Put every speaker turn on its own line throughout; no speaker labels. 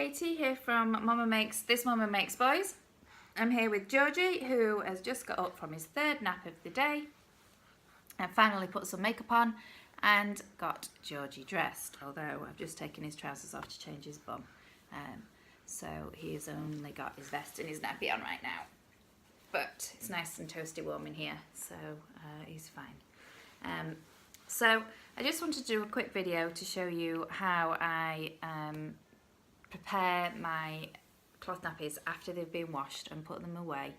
Katie here from This Mama Makes Boys. I'm here with Georgie, who has just got up from his third nap of the day and finally put some makeup on and got Georgie dressed, although I've just taken his trousers off to change his bum. So he's only got his vest and his nappy on right now, but it's nice and toasty warm in here, so he's fine. So I just wanted to do a quick video to show you how I prepare my cloth nappies after they've been washed and put them away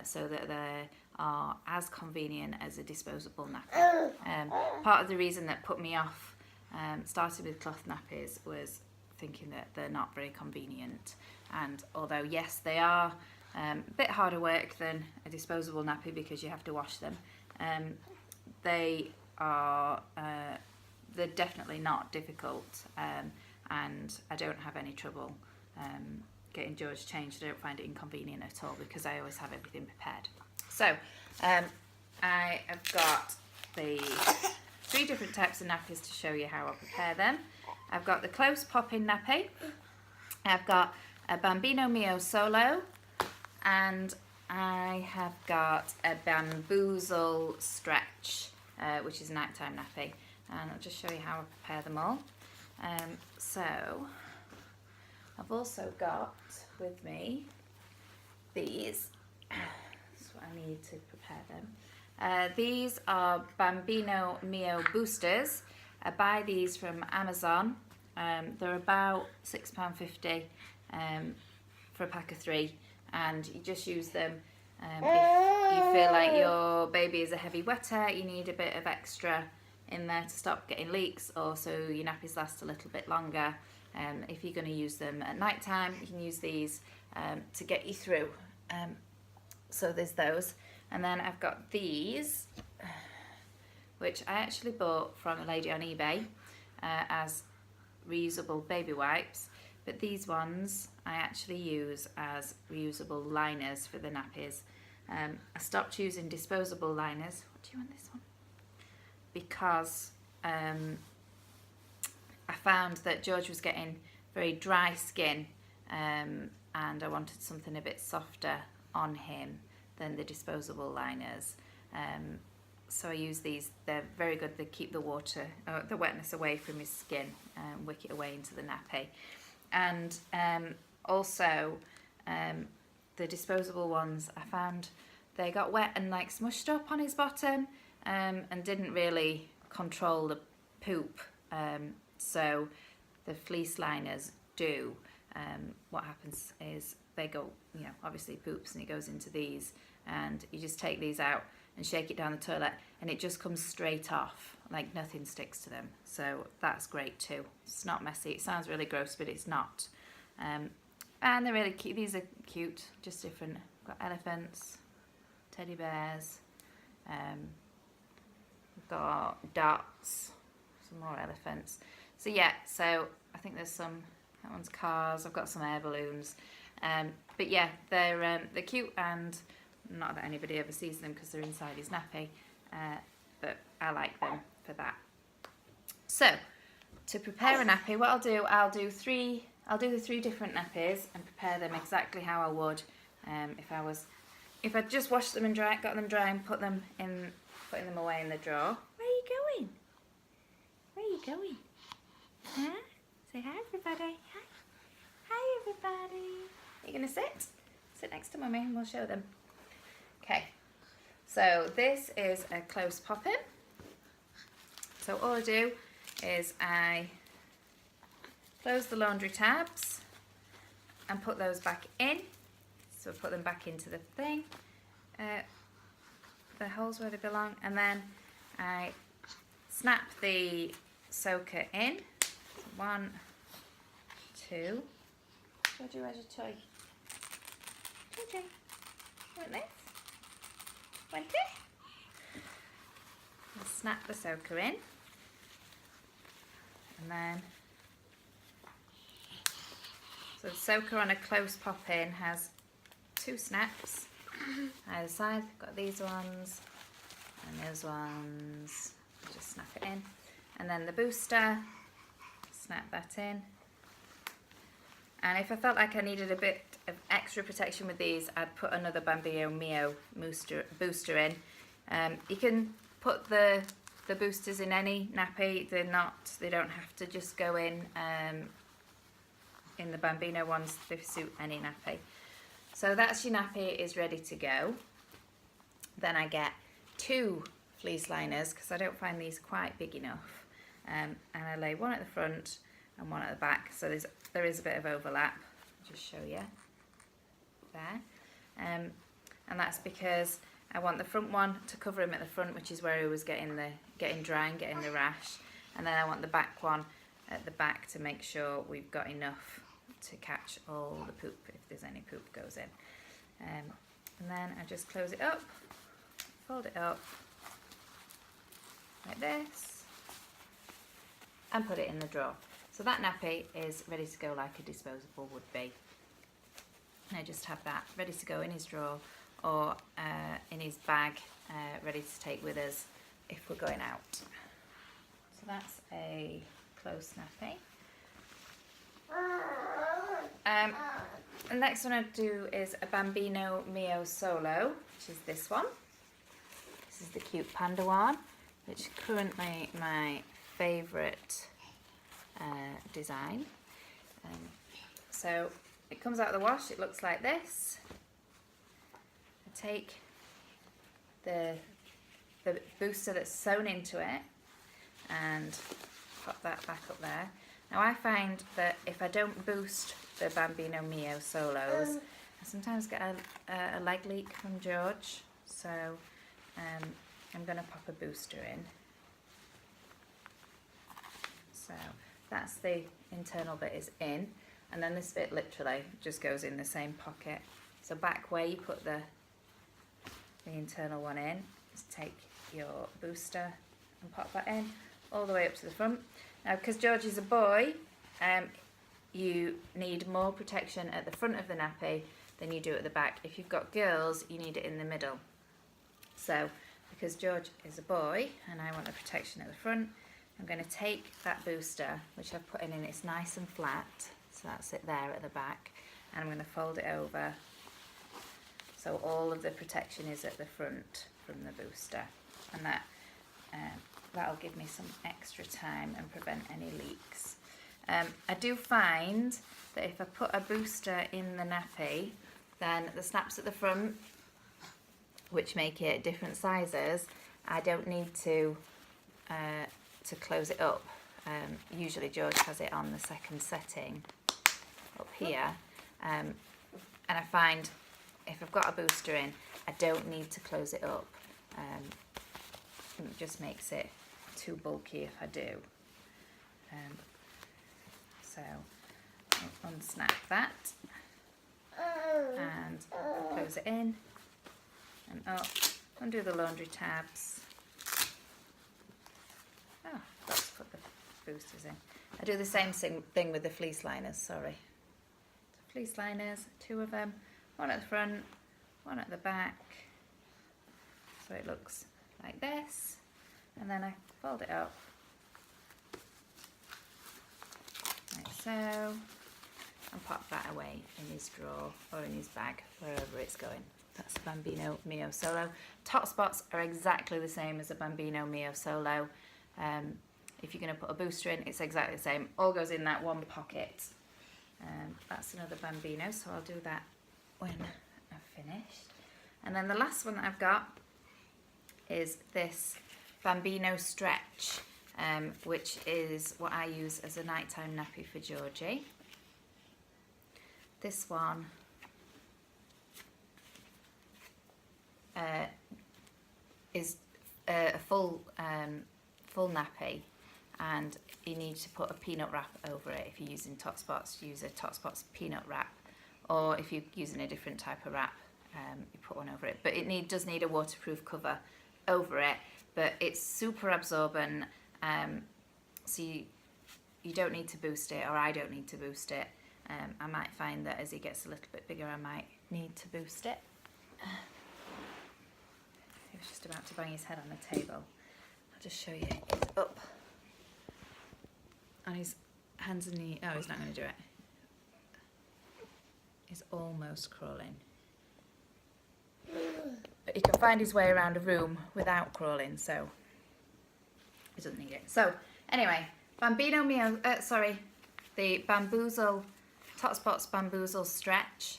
so that they are as convenient as a disposable nappy. Part of the reason that put me off starting with cloth nappies was thinking that they're not very convenient, and although yes they are a bit harder work than a disposable nappy because you have to wash them, they're definitely not difficult, and I don't have any trouble getting George changed. I don't find it inconvenient at all because I always have everything prepared. So I have got the 3 different types of nappies to show you how I prepare them. I've got the close pop-in nappy, I've got a Bambino Mio Solo, and I have got a Bamboozle Stretch, which is a nighttime nappy, and I'll just show you how I prepare them all. So I've also got with me these. That's what I need to prepare them. These are Bambino Mio boosters. I buy these from Amazon. They're about £6.50 for a pack of 3, and you just use them if you feel like your baby is a heavy wetter, you need a bit of extra in there to stop getting leaks, or so your nappies last a little bit longer. If you're going to use them at night time, you can use these to get you through. So there's those, and then I've got these, which I actually bought from a lady on eBay as reusable baby wipes, but these ones I actually use as reusable liners for the nappies. I stopped using disposable liners. What do you want this one? Because I found that George was getting very dry skin, and I wanted something a bit softer on him than the disposable liners. So I use these. They're very good. They keep the water, the wetness away from his skin, wick it away into the nappy. And also the disposable ones, I found they got wet and like smushed up on his bottom, and didn't really control the poop. So the fleece liners do. What happens is they go, obviously poops and it goes into these, and you just take these out and shake it down the toilet and it just comes straight off, like nothing sticks to them. So that's great too. It's not messy. It sounds really gross, but it's not. And they're really cute. These are cute, just different. We've got elephants, teddy bears, we've got dots, some more elephants. So yeah, so I think there's some, that one's cars, I've got some air balloons. But yeah, they're cute, and not that anybody ever sees them because they're inside his nappy, but I like them for that. So to prepare a nappy, what I'll do the 3 different nappies and prepare them exactly how I would if I just washed them and got them dry and putting them away in the drawer. Where are you going? Where are you going? Huh? Say hi, everybody. Hi. Hi, everybody. Are you going to sit? Sit next to Mummy and we'll show them. Okay. So this is a close pop-in. So all I do is I close the laundry tabs and put those back in. So put them back into the thing, the holes where they belong, and then I snap the soaker in. 1, 2. Georgie, where's your toy? Georgie, you want this? Want it? I'll snap the soaker in, and then so the soaker on a close pop-in has 2 snaps either side. I've got these ones and those ones. Just snap it in, and then the booster, snap that in, And if I felt like I needed a bit of extra protection with these, I'd put another Bambino Mio booster in. You can put the boosters in any nappy. They don't have to just go in the Bambino ones. They suit any nappy. So that's your nappy is ready to go. Then I get 2 fleece liners because I don't find these quite big enough. And I lay one at the front and one at the back, so there is a bit of overlap. I'll just show you there. And that's because I want the front one to cover him at the front, which is where he was getting dry and getting the rash, and then I want the back one at the back to make sure we've got enough to catch all the poop if there's any poop goes in. And then I just close it up, fold it up like this, and put it in the drawer. So that nappy is ready to go like a disposable would be. And I just have that ready to go in his drawer or in his bag, ready to take with us if we're going out. So that's a close nappy. The next one I do is a Bambino Mio Solo, which is this one. This is the cute panda one, which is currently my favourite design. So it comes out of the wash, it looks like this. I take the booster that's sewn into it and pop that back up there. Now I find that if I don't boost the Bambino Mio Solos, I sometimes get a leg leak from George, so I'm going to pop a booster in. So that's the internal bit is in, and then this bit literally just goes in the same pocket. So back where you put the internal one in, just take your booster and pop that in all the way up to the front. Now because George is a boy, you need more protection at the front of the nappy than you do at the back. If you've got girls, you need it in the middle. So because George is a boy and I want the protection at the front, I'm going to take that booster, which I've put in, and it's nice and flat, so that's it there at the back, and I'm going to fold it over so all of the protection is at the front from the booster, and that'll give me some extra time and prevent any leaks. I do find that if I put a booster in the nappy, then the snaps at the front, which make it different sizes, I don't need to close it up. Usually George has it on the second setting up here, and I find if I've got a booster in, I don't need to close it up. It just makes it too bulky if I do. So I'll unsnap that and close it in and up, undo the laundry tabs. Oh, let's put the boosters in. I do the same thing with the fleece liners, sorry. So fleece liners, 2 of them, one at the front, one at the back. So it looks like this. And then I fold it up, like so, and pop that away in his drawer or in his bag, wherever it's going. That's a Bambino Mio Solo. Totsbots are exactly the same as a Bambino Mio Solo. If you're going to put a booster in, it's exactly the same. All goes in that one pocket. That's another Bambino, so I'll do that when I've finished. And then the last one that I've got is this Bambino Stretch, which is what I use as a nighttime nappy for Georgie. This one is a full nappy, and you need to put a peanut wrap over it. If you're using Totsbots, use a Totsbots peanut wrap, or if you're using a different type of wrap, you put one over it. But it does need a waterproof cover over it, but it's super absorbent, so you don't need to boost it, or I don't need to boost it. I might find that as he gets a little bit bigger, I might need to boost it. He was just about to bang his head on the table. I'll just show you. It's up on his hands and knees. Oh, he's not going to do it. is almost crawling. But he can find his way around a room without crawling, so he doesn't need it. So, anyway, Bambino Mio, the Bamboozle, Totsbots Bamboozle Stretch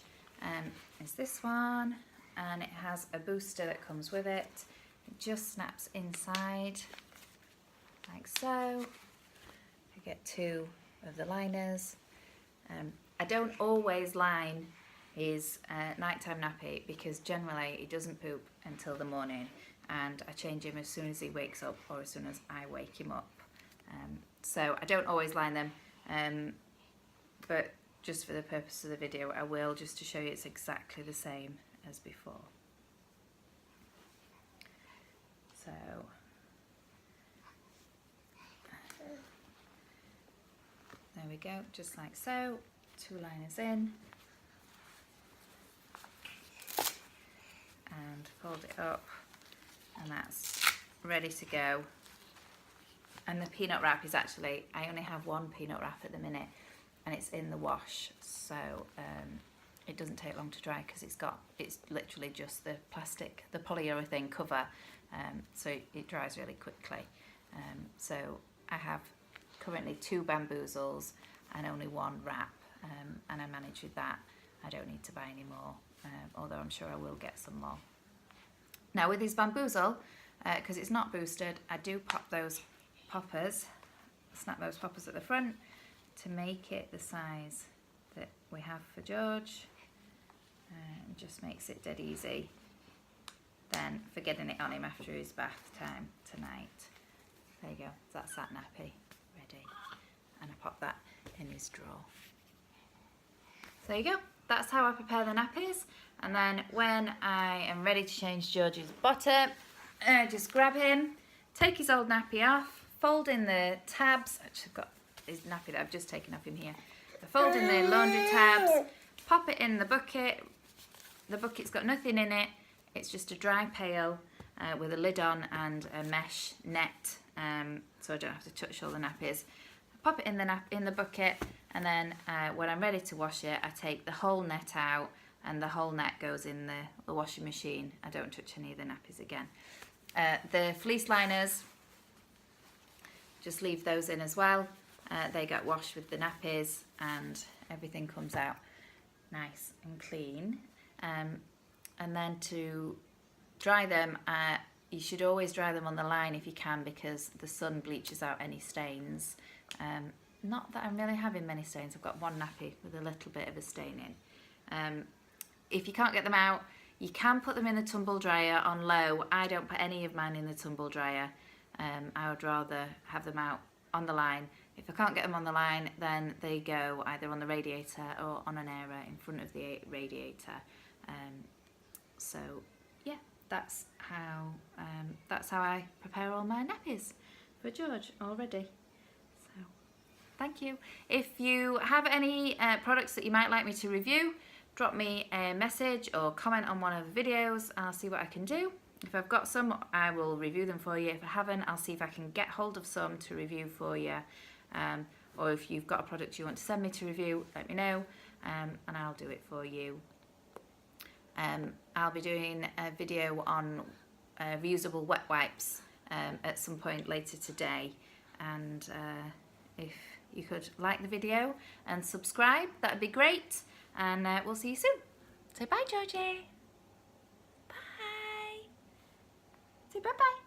is this one, and it has a booster that comes with it. It just snaps inside, like so. I get 2 of the liners. I don't always line his nighttime nappy because generally he doesn't poop until the morning, and I change him as soon as he wakes up or as soon as I wake him up. So I don't always line them, but just for the purpose of the video I will, just to show you it's exactly the same as before. So there we go, just like so, 2 liners in, and fold it up, and that's ready to go. And the peanut wrap is actually, I only have 1 peanut wrap at the minute, and it's in the wash, so it doesn't take long to dry because it's literally just the plastic, the polyurethane cover, so it dries really quickly. So I have currently 2 bamboozles and only 1 wrap, and I manage with that. I don't need to buy any more, although I'm sure I will get some more. Now with this bamboozle, because it's not boosted, I do pop those poppers, snap those poppers at the front to make it the size that we have for George. It just makes it dead easy then for getting it on him after his bath time tonight. There you go, that's that nappy ready, and I pop that in his drawer. So there you go, that's how I prepare the nappies. And then when I am ready to change George's bottom, just grab him, take his old nappy off, fold in the tabs. Actually, I've got his nappy that I've just taken off him here. I fold in the laundry tabs, pop it in the bucket. The bucket's got nothing in it, it's just a dry pail with a lid on and a mesh net, so I don't have to touch all the nappies. I pop it in the bucket, and then when I'm ready to wash it, I take the whole net out, and the whole net goes in the washing machine. I don't touch any of the nappies again. The fleece liners, just leave those in as well. They get washed with the nappies, and everything comes out nice and clean. And then to dry them, you should always dry them on the line if you can, because the sun bleaches out any stains. Not that I'm really having many stains. I've got 1 nappy with a little bit of a stain in. If you can't get them out, you can put them in the tumble dryer on low. I don't put any of mine in the tumble dryer. I would rather have them out on the line. If I can't get them on the line, then they go either on the radiator or on an airer in front of the radiator. So yeah, that's how I prepare all my nappies for George already. So thank you. If you have any products that you might like me to review, drop me a message or comment on one of the videos. I'll see what I can do. If I've got some, I will review them for you. If I haven't, I'll see if I can get hold of some to review for you. Or if you've got a product you want to send me to review, let me know, and I'll do it for you. I'll be doing a video on reusable wet wipes at some point later today, and if you could like the video and subscribe, that would be great, and we'll see you soon. Say bye, Georgie. Bye. Say bye-bye.